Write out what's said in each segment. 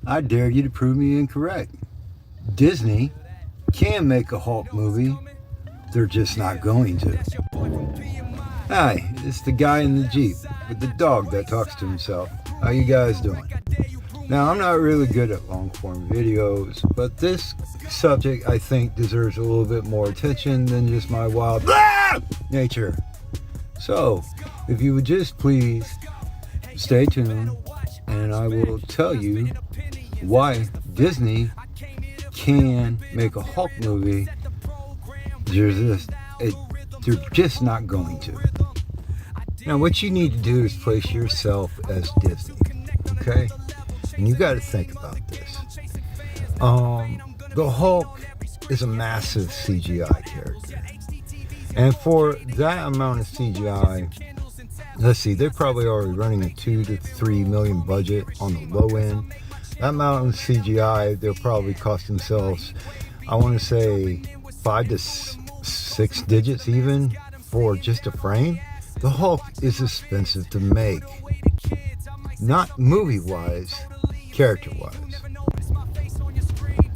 I dare you to prove me incorrect. Disney can make a Hulk movie. They're just not going to. Hi, it's the guy in the Jeep with the dog that talks to himself. How you guys doing? Now, I'm not really good at long-form videos, but this subject, I think, deserves a little bit more attention than just my wild nature. So, if you would just please stay tuned, and I will tell you why Disney can make a Hulk movie. They're just not going to. Now, what you need to do is place yourself as Disney, okay? And you got to think about this. The Hulk is a massive CGI character. And for that amount of CGI, let's see, they're probably already running a 2 to 3 million budget on the low end. That amount of CGI, they'll probably cost themselves, I want to say, 5 to 6 digits even for just a frame. The Hulk is expensive to make. Not movie-wise, character-wise.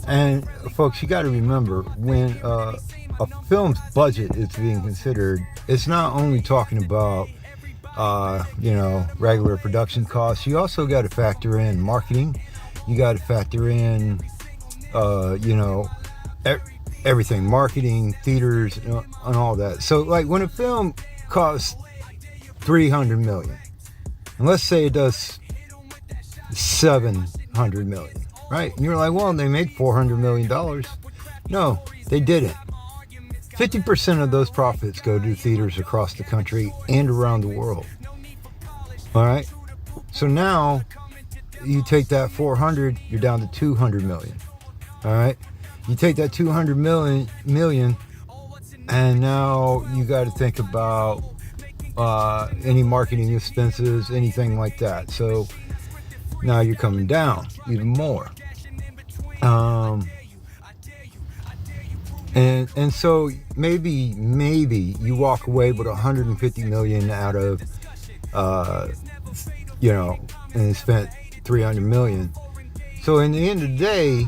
And folks, you got to remember, when a film's budget is being considered, it's not only talking about regular production costs. You also got to factor in marketing. You got to factor in everything, marketing, theaters, and all that. So like when a film costs 300 million, and let's say it does 700 million, right? And you're like, well, they made $400 million. No, they didn't. 50% of those profits go to theaters across the country and around the world. All right. So now you take that 400, you're down to 200 million. All right. You take that 200 million, and now you got to think about any marketing expenses, anything like that. So now you're coming down even more. And so maybe you walk away with 150 million out of, and spent 300 million. So in the end of the day,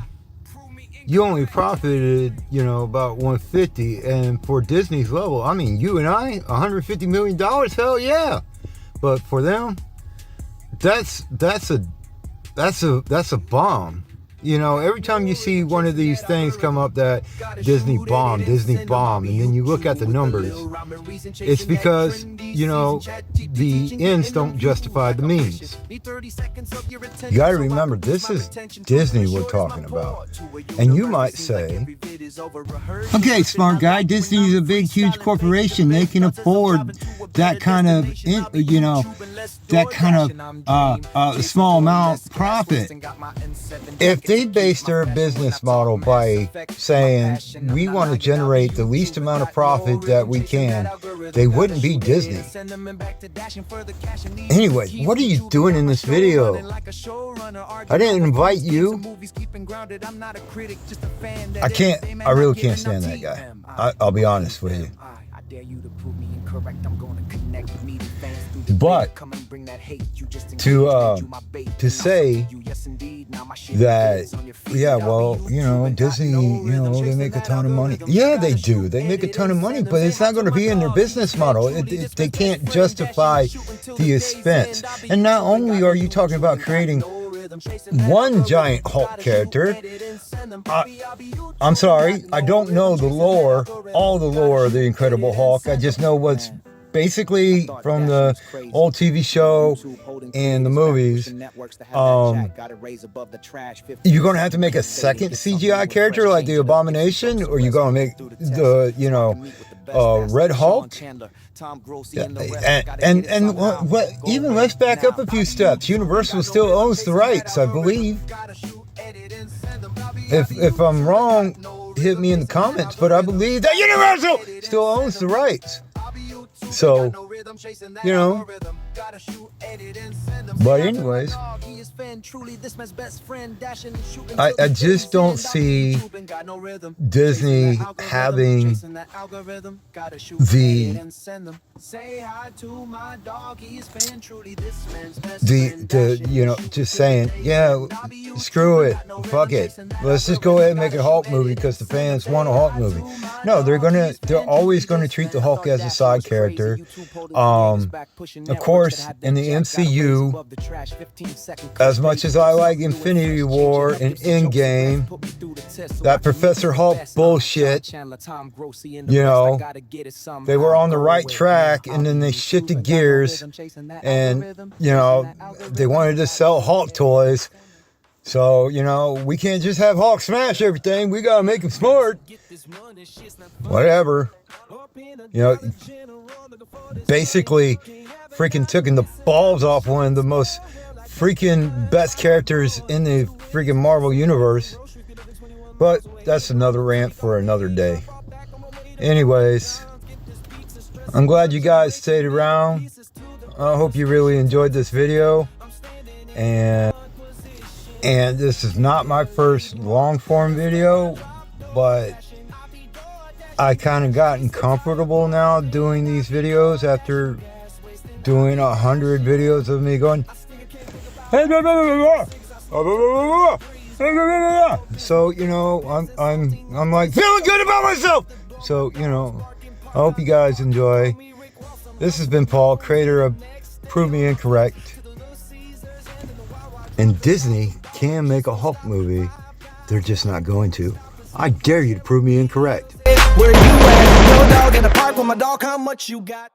you only profited, about 150. And for Disney's level, I mean, you and I, $150 million, hell yeah. But for them, that's a bomb. Every time you see one of these things come up that Disney bomb, and then you look at the numbers, it's because, the ends don't justify the means. You got to remember, this is Disney we're talking about. And you might say, okay, smart guy, Disney's a big, huge corporation. They can afford that kind of, small amount profit. If they base their business model by saying, we want to generate the least amount of profit that we can, they wouldn't be Disney. Anyway, what are you doing in this video? I didn't invite you. I really can't stand that guy. I'll be honest with you. But to say that, yeah, well, Disney, they make a ton of money. Yeah, they do. They make a ton of money, but it's not going to be in their business model. They can't justify the expense. And not only are you talking about creating one giant Hulk character, I'm sorry, I don't know all the lore of the Incredible Hulk. I just know what's basically from the old TV show and the movies. You're going to have to make a second CGI character like the Abomination, or you're going to make the, Red Hulk? Yeah. And what, even let's back up a few steps. Universal still owns the rights, I believe. If I'm wrong, hit me in the comments, but I believe that Universal still owns the rights. So you know. But anyways, I just don't see Disney having the you know, just saying, yeah, screw it, fuck it, let's just go ahead and make a Hulk movie because the fans want a Hulk movie. No, they're always gonna treat the Hulk as a side character. Of course, in the MCU, as much as I like Infinity War and Endgame, that Professor Hulk bullshit, you know, they were on the right track and then they shifted gears and, you know, they wanted to sell Hulk toys. So, you know, we can't just have Hulk smash everything. We gotta make him smart. Whatever. You know, basically freaking taking the balls off one of the most freaking best characters in the freaking Marvel universe. But that's another rant for another day. Anyways, I'm glad you guys stayed around. I hope you really enjoyed this video. And this is not my first long form video, but I kind of gotten comfortable now doing these videos after doing 100 videos of me going, so, you know, I'm like feeling good about myself. So, you know, I hope you guys enjoy. This has been Paul, creator of Prove Me Incorrect. And Disney can make a Hulk movie. They're just not going to. I dare you to prove me incorrect. Where you at? Yo, dog in the park with my dog. How much you got?